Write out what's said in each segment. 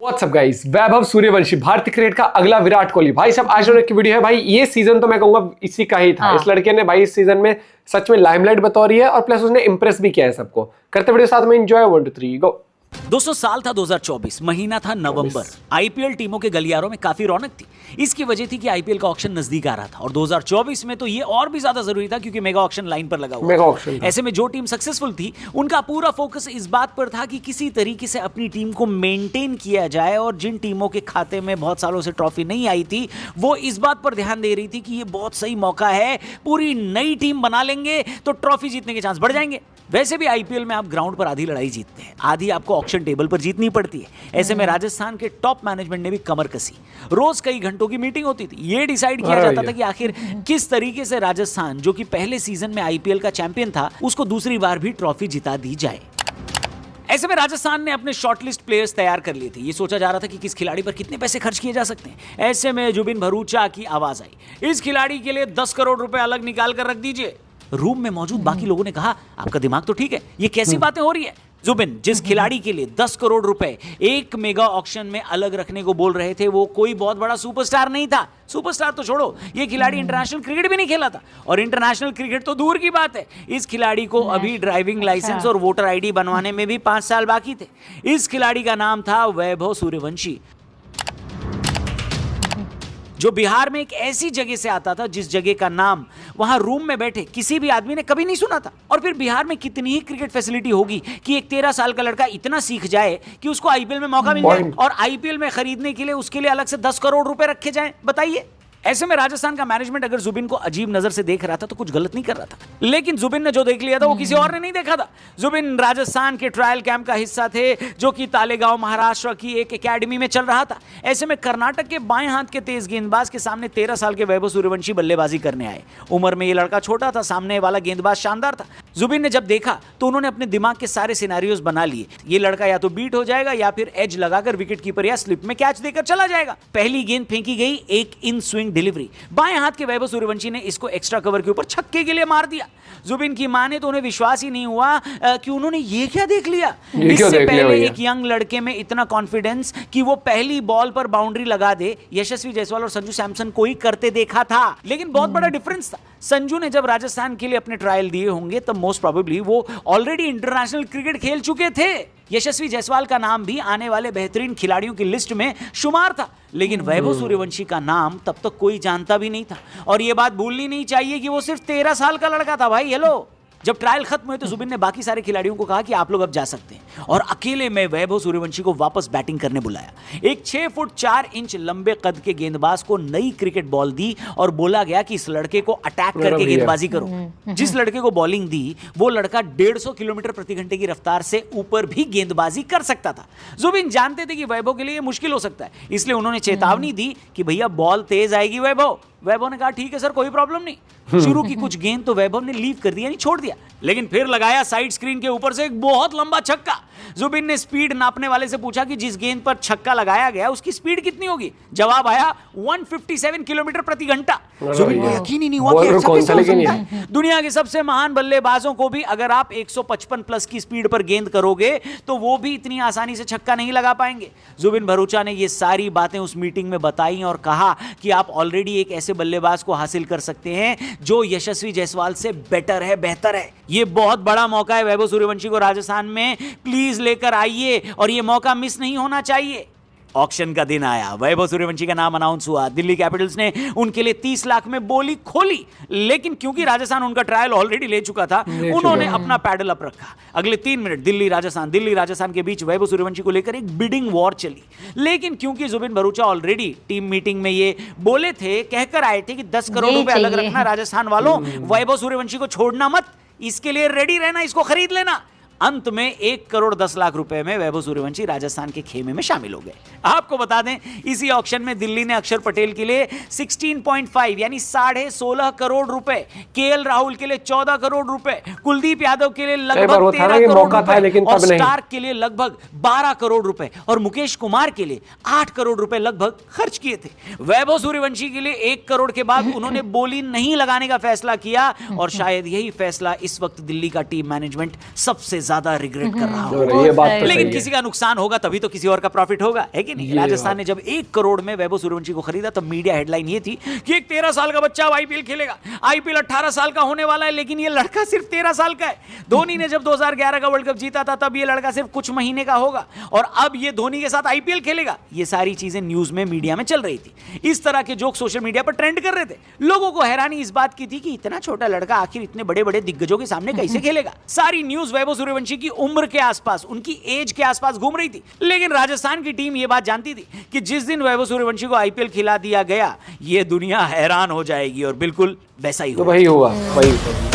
WhatsApp guys, Vaibhav Suryavanshi भारतीय cricket का अगला विराट कोहली। भाई साहब आज की वीडियो है। भाई ये सीजन तो मैं कहूंगा इसी का ही था। इस लड़के ने भाई इस सीजन में सच में लाइमलाइट बतौरी है और प्लस उसने इंप्रेस भी किया है सबको। करते वीडियो साथ में एंजॉय। 1 2 3 गो। दोस्तों साल था 2024, महीना था नवंबर। आईपीएल टीमों के गलियारों में काफी रौनक थी। इसकी वजह थी कि आईपीएल का ऑक्शन नजदीक आ रहा था और 2024 में तो ये और भी ज्यादा जरूरी था क्योंकि मेगा ऑक्शन लाइन पर लगा हुआ था। ऐसे में जो टीम सक्सेसफुल थी उनका पूरा फोकस इस बात पर था कि किसी तरीके से अपनी टीम को मेंटेन किया जाए और जिन टीमों के खाते में बहुत सालों से ट्रॉफी नहीं आई थी वो इस बात पर ध्यान दे रही थी कि ये बहुत सही मौका है, पूरी नई टीम बना लेंगे तो ट्रॉफी जीतने के चांस बढ़ जाएंगे। वैसे भी आईपीएल में आप ग्राउंड पर आधी लड़ाई जीतते हैं, आधी आपको ऑक्शन टेबल पर जीतनी पड़ती है। ऐसे में राजस्थान के टॉप मैनेजमेंट ने भी कमर कसी। रोज कई घंटों की मीटिंग होती थी। ये डिसाइड किया जाता था कि आखिर किस तरीके से राजस्थान, जो कि पहले सीजन में आईपीएल का चैंपियन था, उसको दूसरी बार भी ट्रॉफी जिता दी जाए। ऐसे में राजस्थान ने अपने शॉर्टलिस्ट प्लेयर्स तैयार कर लिए थे। ये सोचा जा रहा था कि किस खिलाड़ी पर कितने पैसे खर्च किए जा सकते हैं। ऐसे में जुबिन भरूचा की आवाज आई, इस खिलाड़ी के लिए 10 करोड़ रुपए अलग निकाल कर रख दीजिए। रूम में मौजूद बाकी लोगों ने कहा, आपका दिमाग तो ठीक है, ये कैसी बातें हो रही है। जुबिन जिस खिलाड़ी के लिए 10 करोड़ रुपए एक मेगा ऑक्शन में अलग रखने को बोल रहे थे वो कोई बहुत बड़ा सुपरस्टार नहीं था। सुपरस्टार तो छोड़ो, ये खिलाड़ी इंटरनेशनल क्रिकेट भी नहीं खेला था और इंटरनेशनल क्रिकेट तो दूर की बात है। इस खिलाड़ी को अभी ड्राइविंग लाइसेंस और वोटर आईडी बनवाने में भी 5 साल बाकी थे। इस खिलाड़ी का नाम था वैभव सूर्यवंशी, जो बिहार में एक ऐसी जगह से आता था जिस जगह का नाम वहां रूम में बैठे किसी भी आदमी ने कभी नहीं सुना था। और फिर बिहार में कितनी ही क्रिकेट फैसिलिटी होगी कि एक 13 साल का लड़का इतना सीख जाए कि उसको आईपीएल में मौका मिल जाए और आईपीएल में खरीदने के लिए उसके लिए अलग से 10 करोड़ रुपए रखे जाएं। बताइए। ऐसे में राजस्थान का मैनेजमेंट अगर जुबिन को अजीब नजर से देख रहा था तो कुछ गलत नहीं कर रहा था, लेकिन जुबिन ने जो देख लिया था वो किसी और ने नहीं देखा था। जुबिन राजस्थान के ट्रायल कैंप का हिस्सा थे जो कि तालेगांव महाराष्ट्र की एक एकेडमी में चल रहा था। ऐसे में कर्नाटक के बाएं हाथ के तेज गेंदबाज के सामने 13 साल के वैभव सूर्यवंशी बल्लेबाजी करने आए। उम्र में ये लड़का छोटा था, सामने वाला गेंदबाज शानदार था। जुबिन ने जब देखा तो उन्होंने अपने दिमाग के सारे सिनेरियोज बना लिए। ये लड़का या तो बीट हो जाएगा या फिर एज लगाकर विकेट कीपर या स्लिप में कैच देकर चला जाएगा। पहली गेंद फेंकी गई, एक इन स्विंग डिलीवरी। बाएं हाथ के वैभव सूर्यवंशी ने इसको एक्स्ट्रा कवर के ऊपर छक्के के लिए मार दिया। जुबिन की माने तो उन्हें विश्वास ही नहीं हुआ कि उन्होंने ये क्या देख लिया। इससे पहले एक यंग लड़के में इतना कॉन्फिडेंस कि वो पहली बॉल पर बाउंड्री लगा दे, यशस्वी जायसवाल और संजू सैमसन को ही करते देखा था। लेकिन बहुत बड़ा डिफरेंस था। संजू ने जब राजस्थान के लिए अपने ट्रायल दिए होंगे तब मोस्ट प्रोबेबली वो ऑलरेडी इंटरनेशनल क्रिकेट खेल चुके थे। यशस्वी जायसवाल का नाम भी आने वाले बेहतरीन खिलाड़ियों की लिस्ट में शुमार था, लेकिन वैभव सूर्यवंशी का नाम तब तक कोई जानता भी नहीं था। और यह बात भूलनी नहीं चाहिए कि वो सिर्फ 13 साल का लड़का था। भाई हेलो। जब ट्रायल खत्म हुए तो जुबिन ने बाकी सारे खिलाड़ियों को कहा कि आप लोग अब जा सकते हैं और अकेले में वैभव सूर्यवंशी को वापस बैटिंग करने बुलाया। एक 6 फुट 4 इंच लंबे कद के गेंदबाज को नई क्रिकेट बॉल दी और बोला गया कि इस लड़के को अटैक करके गेंदबाजी करो। जिस लड़के को बॉलिंग दी वो लड़का 150 किलोमीटर प्रति घंटे की रफ्तार से ऊपर भी गेंदबाजी कर सकता था। जुबिन जानते थे कि वैभव के लिए मुश्किल हो सकता है, इसलिए उन्होंने चेतावनी दी कि भैया बॉल तेज आएगी। वैभव ने कहा ठीक है सर, कोई प्रॉब्लम नहीं। शुरू की कुछ गेंद तो वैभव ने लीव कर दिया, नहीं छोड़ दिया, लेकिन फिर लगाया साइड स्क्रीन के ऊपर से एक बहुत लंबा छक्का। जुबिन ने स्पीड नापने वाले से पूछा कि जिस गेंद पर छक्का लगाया गया उसकी स्पीड कितनी होगी। जवाब आया 157 किलोमीटर प्रति घंटा। जुबिन को यकीन ही नहीं हुआ कि ऐसा कैसे हो सकता है। दुनिया के सबसे महान बल्लेबाजों को भी अगर आप 155 प्लस की स्पीड पर गेंद करोगे तो वो भी इतनी आसानी से छक्का नहीं लगा पाएंगे। जुबिन भरूचा ने ये सारी बातें उस मीटिंग में बताई और कहा कि आप ऑलरेडी एक ऐसे बल्लेबाज को हासिल कर सकते हैं जो यशस्वी जायसवाल से बेटर है, बेहतर है। ये बहुत बड़ा मौका है वैभव सूर्यवंशी को राजस्थान में, प्लीज लेकर आइए और ये मौका मिस नहीं होना चाहिए। ऑक्शन का दिन आया, वैभव सूर्यवंशी का नाम अनाउंस हुआ। दिल्ली कैपिटल्स ने उनके लिए 30 लाख में बोली खोली, लेकिन क्योंकि राजस्थान उनका ट्रायल ऑलरेडी ले चुका था उन्होंने अपना पैडल अप रखा। अगले 3 मिनट दिल्ली राजस्थान के बीच वैभव सूर्यवंशी को लेकर एक बिडिंग वॉर चली। लेकिन क्योंकि Zubin Bharucha already team meeting में ये बोले थे, कहकर आए थे कि 10 करोड़ रुपए अलग रखना राजस्थान वालों, वैभव सूर्यवंशी को छोड़ना मत, इसके लिए रेडी रहना, इसको खरीद लेना। अंत में 1 करोड़ 10 लाख रुपए में वैभव सूर्यवंशी राजस्थान के खेमे में शामिल हो गए। आपको बता दें इसी ऑक्शन में दिल्ली ने अक्षर पटेल के लिए 16.5 यानी 16.5 करोड़ रुपए, केएल राहुल के लिए 14 करोड़ रुपए, कुलदीप यादव के लिए लगभग 13 करोड़ रुपए और स्टार्क के लिए लगभग 12 करोड़ रुपए और मुकेश कुमार के लिए 8 करोड़ रुपए लगभग खर्च किए थे। वैभव सूर्यवंशी के लिए 1 करोड़ के बाद उन्होंने बोली नहीं लगाने का फैसला किया और शायद यही फैसला इस वक्त दिल्ली का टीम मैनेजमेंट सबसे ज्यादा रिग्रेट कर रहा होगा। और ये बात तो लेकिन सही किसी का नुकसान होगा तभी तो किसी और का प्रॉफिट होगा, है कि नहीं? राजस्थान ने जब 1 करोड़ में वैभव सूर्यवंशी को खरीदा तब मीडिया हेडलाइन ये थी कि एक 13 साल का बच्चा अब आईपीएल खेलेगा, आईपीएल 18 साल का होने वाला है, लेकिन ये लड़का सिर्फ 13 साल का है। धोनी ने जब 2011 का वर्ल्ड कप जीता था तब ये लड़का सिर्फ कुछ महीने का होगा और अब ये धोनी के साथ आईपीएल खेलेगा। ये सारी चीजें न्यूज में, मीडिया में चल रही थी। इस तरह के जोक सोशल मीडिया पर ट्रेंड कर रहे थे। लोगों को हैरानी इस बात की थी कि इतना छोटा लड़का आखिर इतने बड़े बड़े दिग्गजों के सामने कैसे खेलेगा। सारी न्यूज वैभव सूर्यवंशी की उम्र के आसपास, उनकी एज के आसपास घूम रही थी। लेकिन राजस्थान की टीम यह बात जानती थी कि जिस दिन वैभव सूर्यवंशी को आईपीएल खिला दिया गया ये दुनिया हैरान हो जाएगी और बिल्कुल वैसा ही तो हुआ। वही हुआ, वही।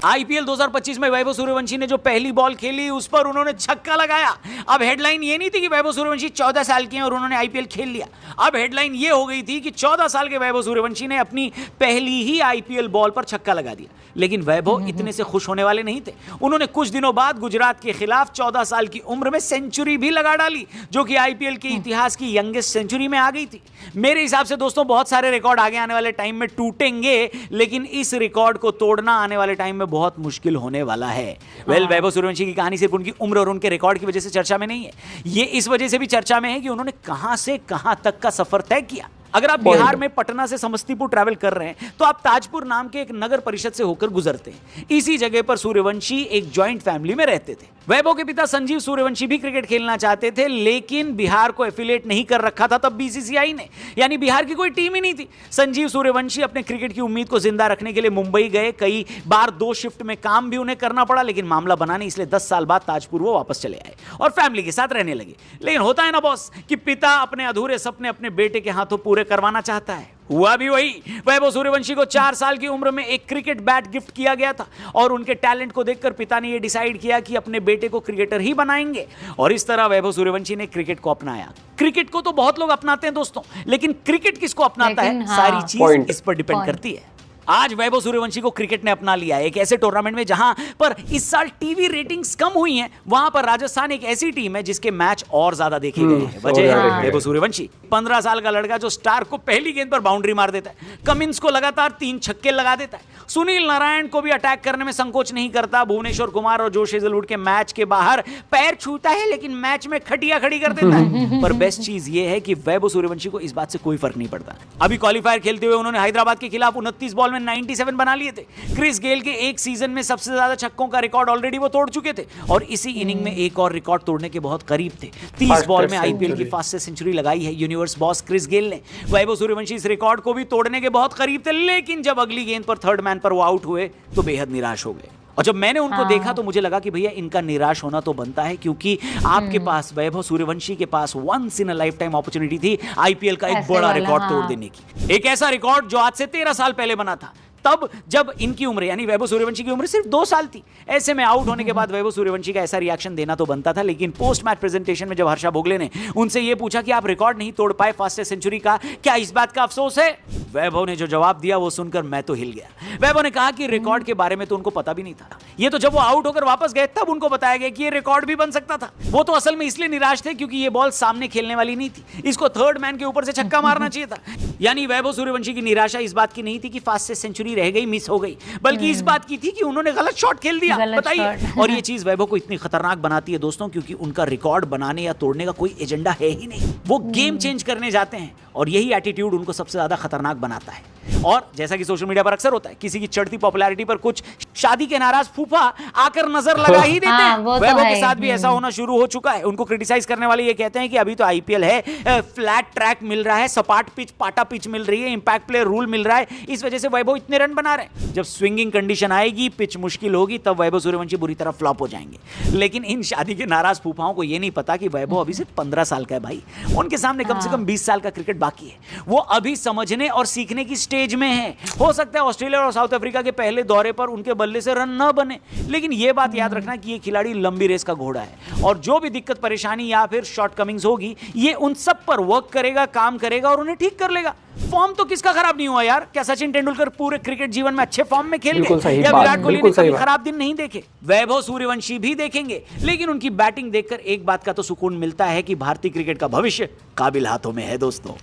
आईपीएल 2025 में वैभव सूर्यवंशी ने जो पहली बॉल खेली उस पर उन्होंने छक्का लगाया। अब हेडलाइन ये नहीं थी कि वैभव सूर्यवंशी 14 साल के हैं और उन्होंने आईपीएल खेल लिया। अब हेडलाइन ये हो गई थी कि 14 साल के वैभव सूर्यवंशी ने अपनी पहली ही आईपीएल बॉल पर छक्का लगा दिया। लेकिन वैभव इतने से खुश होने वाले नहीं थे। उन्होंने कुछ दिनों बाद गुजरात के खिलाफ 14 साल की उम्र में सेंचुरी भी लगा डाली, जो कि आईपीएल के इतिहास की यंगेस्ट सेंचुरी में आ गई थी। मेरे हिसाब से दोस्तों बहुत सारे रिकॉर्ड आगे आने वाले टाइम में टूटेंगे, लेकिन इस रिकॉर्ड को तोड़ना आने वाले टाइम में बहुत मुश्किल होने वाला है। वैभव सूर्यवंशी की कहानी सिर्फ उनकी उम्र और उनके रिकॉर्ड की वजह से चर्चा में नहीं है, ये इस वजह से भी चर्चा में है कि उन्होंने कहां से कहां तक का सफर तय किया। अगर आप बिहार में पटना से समस्तीपुर ट्रैवल कर रहे हैं तो आप ताजपुर नाम के एक नगर परिषद से होकर गुजरते हैं। इसी जगह पर सूर्यवंशी एक जॉइंट फैमिली में रहते थे। वैभव के पिता संजीव सूर्यवंशी भी क्रिकेट खेलना चाहते थे, लेकिन बिहार को एफिलिएट नहीं कर रखा था तब बीसीसीआई ने, यानी बिहार की कोई टीम ही नहीं थी। संजीव सूर्यवंशी अपने क्रिकेट की उम्मीद को जिंदा रखने के लिए मुंबई गए। कई बार 2 शिफ्ट में काम भी उन्हें करना पड़ा, लेकिन मामला बना नहीं, इसलिए 10 साल बाद ताजपुर वो वापस चले आए और फैमिली के साथ रहने लगे। लेकिन होता है ना बॉस कि पिता अपने अधूरे सपने अपने बेटे के हाथों पूरे करवाना चाहता है। हुआ भी वही। वैभव सूर्यवंशी को 4 साल की उम्र में एक क्रिकेट बैट गिफ्ट किया गया था और उनके टैलेंट को देखकर पिता ने यह डिसाइड किया कि अपने बेटे को क्रिकेटर ही बनाएंगे और इस तरह वैभव सूर्यवंशी ने क्रिकेट को अपनाया। क्रिकेट को तो बहुत लोग अपनाते हैं दोस्तों, लेकिन क्रिकेट किसको अपनाता है, सारी चीज इस पर डिपेंड करती है। आज वैभव सूर्यवंशी को क्रिकेट ने अपना लिया है। एक ऐसे टूर्नामेंट में जहां पर इस साल टीवी रेटिंग्स कम हुई हैं, वहां पर राजस्थान एक ऐसी टीम है जिसके मैच और ज्यादा देखे गए हैं। वजह है वैभव सूर्यवंशी। 15 साल का लड़का जो स्टार को पहली गेंद पर बाउंड्री मार देता है, कमिंस को लगातार 3 छक्के लगा देता है, सुनील नारायण को भी अटैक करने में संकोच नहीं करता, भुवनेश्वर कुमार और जोश हेजलवुड के मैच के बाहर पैर छूता है लेकिन मैच में खटिया खड़ी कर देता है। पर बेस्ट चीज यह है कि वैभव सूर्यवंशी को इस बात से कोई फर्क नहीं पड़ता। अभी क्वालिफायर खेलते हुए उन्होंने हैदराबाद के खिलाफ 29 बॉल में 97 बना लिए थे। क्रिस गेल के एक सीजन में सबसे ज्यादा छक्कों का रिकॉर्ड ऑलरेडी वो तोड़ चुके थे और इसी इनिंग में एक और रिकॉर्ड तोड़ने के बहुत करीब थे। 30 बॉल में आईपीएल की फास्टेस्ट सेंचुरी लगाई है यूनिवर्स बॉस क्रिस गेल ने। वैभव सूर्यवंशी इस रिकॉर्ड को भी तोड़ने के बहुत करीब थे, लेकिन जब अगली गेंद पर थर्ड मैन पर वो आउट हुए तो बेहद निराश हो गए। और जब मैंने उनको देखा तो मुझे लगा कि भैया इनका निराश होना तो बनता है, क्योंकि आपके पास वैभव सूर्यवंशी के पास once in a lifetime opportunity थी आईपीएल का एक बड़ा रिकॉर्ड तोड़ देने की। एक ऐसा रिकॉर्ड जो आज से 13 साल पहले बना था, तब जब इनकी उम्र यानी वैभव सूर्यवंशी की उम्र सिर्फ 2 साल थी। ऐसे में आउट होने के बाद वैभव सूर्यवंशी का ऐसा रिएक्शन देना तो बनता था, लेकिन पोस्ट मैच प्रेजेंटेशन में जब हर्षा भोगले ने उनसे यह पूछा कि आप रिकॉर्ड नहीं तोड़ पाए फास्टेस्ट सेंचुरी का, क्या इस बात का अफसोस है? वैभव ने जो जवाब दिया वो सुनकर मैं तो हिल गया। वैभव ने कहा कि रिकॉर्ड के बारे में तो उनको पता भी नहीं था, ये तो जब वो आउट होकर वापस गए तब उनको बताया गया कि ये रिकॉर्ड भी बन सकता था। वो तो असल में इसलिए निराश थे क्योंकि ये बॉल सामने खेलने वाली नहीं थी, इसको थर्ड मैन के ऊपर से छक्का मारना चाहिए था। यानी वैभव सूर्यवंशी की निराशा इस बात की नहीं थी कि फास्टेस्ट सेंचुरी रह गई, मिस हो गई, बल्कि इस बात की थी कि उन्होंने गलत शॉट खेल दिया। बताइए। और ये चीज वैभव को इतनी खतरनाक बनाती है दोस्तों, क्योंकि उनका रिकॉर्ड बनाने या तोड़ने का कोई एजेंडा है ही नहीं। वो गेम चेंज करने जाते हैं और यही एटीट्यूड उनको सबसे ज्यादा खतरनाक बनाता है। और जैसा कि सोशल मीडिया पर अक्सर होता है, किसी की चढ़ती पॉपुलैरिटी पर कुछ शादी के नाराज फूफा आकर नजर लगा ही देते हैं। वैभव के साथ भी ऐसा होना शुरू हो चुका है। उनको क्रिटिसाइज करने वाले ये कहते हैं कि अभी तो आईपीएल है, फ्लैट ट्रैक मिल रहा है, सपाट पिच, पाटा पिच मिल रही है, इंपैक्ट प्लेयर रूल मिल रहा है, इस वजह से वैभव इतने रन बना रहे हैं। जब स्विंगिंग कंडीशन आएगी, पिच मुश्किल होगी, तब वैभव सूर्यवंशी बुरी तरह फ्लॉप हो जाएंगे। लेकिन इन शादी के नाराज फूफाओं को यह नहीं पता कि वैभव अभी सिर्फ 15 साल का है भाई, उनके सामने कम से कम 20 साल का क्रिकेट बाकी है। वो अभी समझने और सीखने की स्टेज में है। हो सकता है ऑस्ट्रेलिया और साउथ अफ्रीका के पहले दौरे पर उनके बल्ले से रन न बने, लेकिन यह बात याद रखना कि ये खिलाड़ी लंबी रेस का घोड़ा है और जो भी दिक्कत परेशानी या फिर शॉर्टकमिंग्स होगी, ये उन सब पर वर्क करेगा, काम करेगा और उन्हें ठीक कर लेगा। फॉर्म तो किसका खराब नहीं हुआ यार? क्या सचिन तेंदुलकर पूरे क्रिकेट जीवन में अच्छे फॉर्म में खेल गए या विराट कोहली ने कभी खराब दिन नहीं देखे? वैभव सूर्यवंशी भी देखेंगे, लेकिन उनकी बैटिंग देखकर एक बात का तो सुकून मिलता है कि भारतीय क्रिकेट का भविष्य काबिल हाथों में है दोस्तों।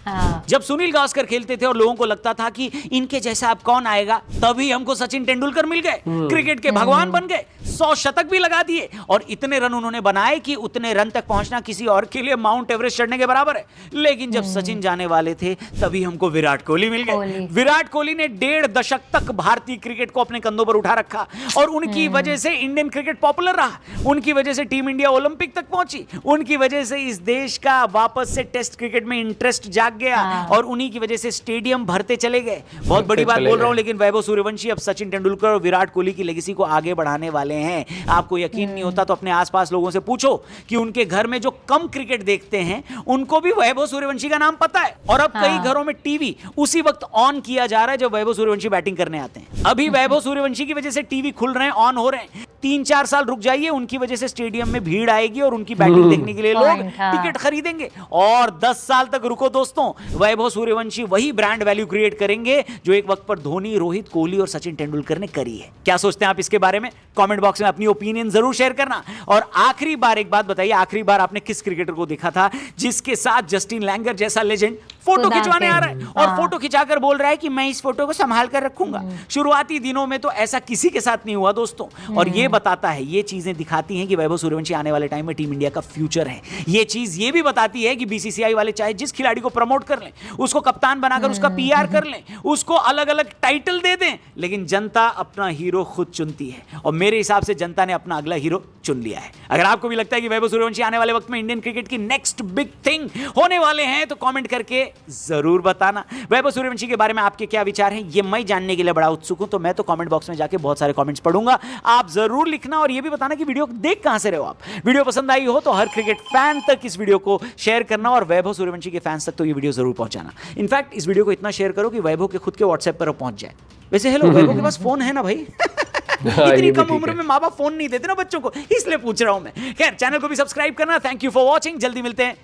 जब सुनील गावस्कर खेलते थे और लोगों को लगता था कि इनके जैसा अब कौन आएगा, तभी हमको सचिन तेंदुलकर मिल गए, क्रिकेट के भगवान बन गए, 100 शतक भी लगा दिए और इतने रन उन्होंने बनाए कि उतने रन तक पहुंचना किसी और के लिए माउंट एवरेस्ट चढ़ने के बराबर है। लेकिन जब सचिन जाने वाले थे तभी हमको विराट कोहली मिल गए। विराट कोहली ने 1.5 दशक तक भारतीय क्रिकेट को अपने कंधों पर उठा रखा और उनकी वजह से इंडियन क्रिकेट पॉपुलर रहा, उनकी वजह से टीम इंडिया ओलंपिक तक पहुंची, उनकी वजह से इस देश का वापस से टेस्ट क्रिकेट में इंटरेस्ट जाग गया और उन्हीं की वजह से स्टेडियम भरते चले गए। बहुत बड़ी बात बोल रहा हूं, लेकिन वैभव सूर्यवंशी अब सचिन तेंदुलकर और विराट कोहली की लेगेसी को आगे बढ़ाने वाले हैं। आपको यकीन नहीं होता तो अपने आसपास लोगों से पूछो कि उनके घर में जो कम क्रिकेट देखते हैं उनको भी वैभव सूर्यवंशी का नाम पता है। और अब कई घरों में टीवी उसी वक्त ऑन किया जा रहा है जब वैभव सूर्यवंशी बैटिंग करने आते हैं। अभी वैभव सूर्यवंशी की वजह से टीवी खुल रहे हैं, ऑन हो रहे हैं। 3-4 साल रुक जाइए, उनकी वजह से स्टेडियम में भीड़ आएगी और उनकी बैटिंग देखने के लिए लोग टिकट खरीदेंगे। और 10 साल तक रुको दोस्तों, वैभव सूर्यवंशी वही ब्रांड वैल्यू क्रिएट करेंगे जो एक वक्त पर धोनी, रोहित, कोहली और सचिन तेंदुलकर ने करी है। क्या सोचते हैं आप इसके बारे में? कमेंट बॉक्स में अपनी ओपिनियन जरूर शेयर करना। और आखिरी बार एक बात बताइए, आखिरी बार आपने किस क्रिकेटर को देखा था जिसके साथ जस्टिन लैंगर जैसा लेजेंड फोटो खिंचवाने आ रहा है और फोटो खिंचाकर बोल रहा है कि मैं इस फोटो को संभाल कर रखूंगा? शुरुआती दिनों में तो ऐसा किसी के साथ नहीं हुआ दोस्तों। और ये बताता है, ये चीजें दिखाती हैं कि वैभव सूर्यवंशी आने वाले टाइम में टीम इंडिया का फ्यूचर है। ये चीज ये भी बताती है कि बीसीसीआई वाले चाहे जिस खिलाड़ी को प्रमोट कर लें, उसको कप्तान बनाकर उसका पीआर कर लें, उसको अलग अलग टाइटल दे दें, लेकिन जनता अपना हीरो खुद चुनती है और मेरे हिसाब से जनता ने अपना अगला हीरो चुन लिया है। अगर आपको भी लगता है कि वैभव सूर्यवंशी आने वाले वक्त में इंडियन क्रिकेट की नेक्स्ट बिग थिंग होने वाले हैं तो कमेंट करके जरूर बताना। वैभव सूर्यवंशी के बारे में आपके क्या विचार हैं ये मैं जानने के लिए बड़ा उत्सुक हूं, तो मैं तो कमेंट बॉक्स में जाके बहुत सारे कमेंट्स पढ़ूंगा। आप जरूर लिखना और ये भी बताना कि वीडियो देख कहां से रहे हो आप। वीडियो पसंद आई हो तो हर क्रिकेट फैन तक इस वीडियो को शेयर करना और वैभव सूर्यवंशी के फैंस तक तो ये वीडियो जरूर पहुंचाना। इनफैक्ट इस वीडियो को इतना शेयर करो कि वैभव के खुद के व्हाट्सएप पर पहुंच जाए। वैसे हेलो, वैभव के पास फोन है ना भाई? इतनी कम उम्र में माँ बाप फोन नहीं देते ना बच्चों को, इसलिए पूछ रहा हूं मैं। खैर, चैनल को भी सब्सक्राइब करना। थैंक यू फॉर वॉचिंग, जल्दी मिलते हैं।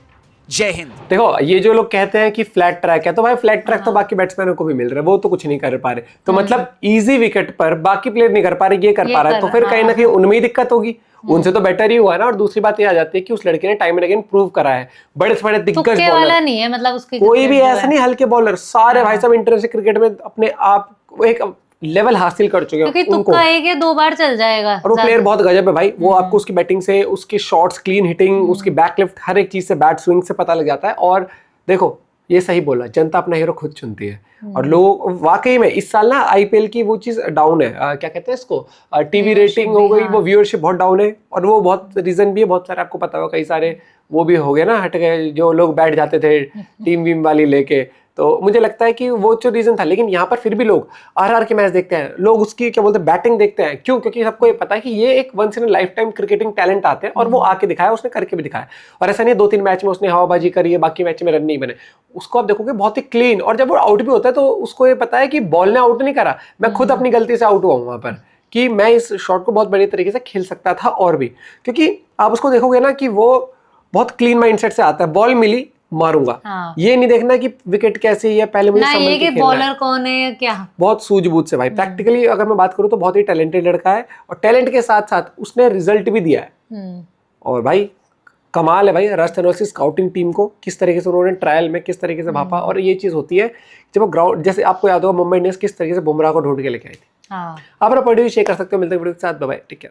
जय हिंद। देखो, ये जो लोग कहते हैं कि फ्लैट ट्रैक है, तो भाई फ्लैट ट्रैक तो बाकी बैट्समैनों को भी मिल रहा है, वो तो कुछ नहीं कर पा रहे। तो मतलब इजी विकेट पर बाकी प्लेयर नहीं कर पा रहे, ये कर पा रहा है, तो फिर कहीं ना कहीं उनमें ही दिक्कत होगी। उनसे तो बेटर ही हुआ ना। और दूसरी बात ये आ जाती है कि उस लड़के ने टाइम एंड अगेन प्रूव करा है, बड़े से बड़े दिग्गज बॉलर नहीं है, मतलब उसकी कोई भी ऐसा नहीं, हल्के बॉलर सारे भाई साहब इंटरनेशनल क्रिकेट में अपने आप एक लेवल हासिल कर चुके हैं। क्योंकि तुक्का एक या 2 बार चल जाएगा और वो प्लेयर बहुत गजब है भाई। वो आपको उसकी बैटिंग से, उसके शॉट्स, क्लीन हिटिंग, उसकी बैकलिफ्ट, हर एक चीज से, बैट स्विंग से पता लग जाता है। और देखो, ये सही बोला, जनता अपना हीरो खुद चुनती है। और लोग वाकई में इस साल ना आईपीएल की वो चीज डाउन है, क्या कहते हैं इसको, टीवी रेटिंग हो गई, वो व्यूअरशिप बहुत डाउन है। और वो बहुत रीजन भी है, बहुत सारे आपको पता होगा, कई सारे वो भी हो गए ना, हट गए जो लोग बैठ जाते थे टीम वीम वाली लेके। तो मुझे लगता है कि वो जो रीजन था। लेकिन यहाँ पर फिर भी लोग आरआर के मैच देखते हैं, लोग उसकी क्या बोलते हैं बैटिंग देखते हैं। क्यों? क्योंकि सबको ये पता है कि ये एक once in lifetime cricketing talent आते हैं और वो आके दिखाया, उसने करके भी दिखाया। और ऐसा नहीं है 2-3 मैच में उसने हवाबाजी करी है, बाकी मैच में रन नहीं बने। उसको आप देखोगे बहुत ही क्लीन, और जब वो आउट भी होता है तो उसको ये पता है कि बॉल ने आउट नहीं करा, मैं खुद अपनी गलती से आउट हुआ हूँ वहां पर, कि मैं इस शॉट को बहुत बढ़िया तरीके से खेल सकता था। और भी क्योंकि आप उसको देखोगे ना कि वो बहुत क्लीन माइंडसेट से आता है, बॉल मिली मारूंगा। ये नहीं देखना कि विकेट कैसी है, पहले मुझे समझ के खेलना बॉलर कौन है या क्या। बहुत सूझबूझ से भाई, प्रैक्टिकली अगर मैं बात करूं तो बहुत ही टैलेंटेड लड़का है। और टैलेंट के साथ साथ उसने रिजल्ट भी दिया है। और भाई कमाल है भाई, राजस्थान रॉयल्स की स्काउटिंग टीम को किस तरीके से उन्होंने ट्रायल में किस तरीके से भापा। और ये चीज होती है जब वो ग्राउंड, जैसे आपको याद होगा मुंबई इंडियंस किस तरीके से बुमराह को ढूंढ के लेके आई थी। आप अपना पॉइंट ऑफ व्यू शेयर कर सकते हो। मिलते हैं वीडियो के साथ, बाय बाय, टेक केयर।